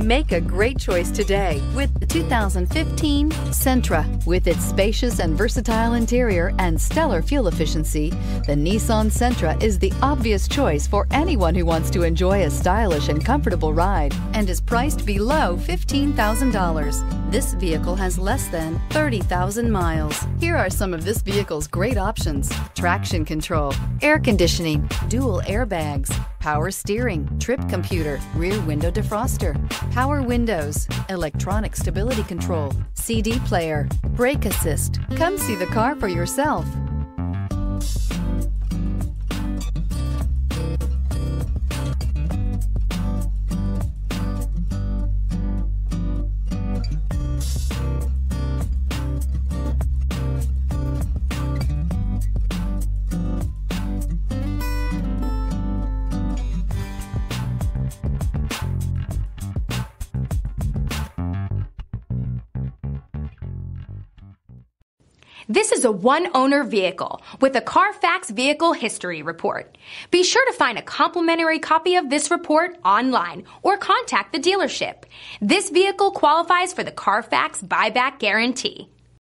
Make a great choice today with the 2015 Sentra. With its spacious and versatile interior and stellar fuel efficiency, the Nissan Sentra is the obvious choice for anyone who wants to enjoy a stylish and comfortable ride and is priced below $15,000. This vehicle has less than 30,000 miles. Here are some of this vehicle's great options: traction control, air conditioning, dual airbags, power steering, trip computer, rear window defroster, power windows, electronic stability control, CD player, brake assist. Come see the car for yourself. This is a one-owner vehicle with a CARFAX Vehicle History Report. Be sure to find a complimentary copy of this report online or contact the dealership. This vehicle qualifies for the CARFAX Buyback Guarantee.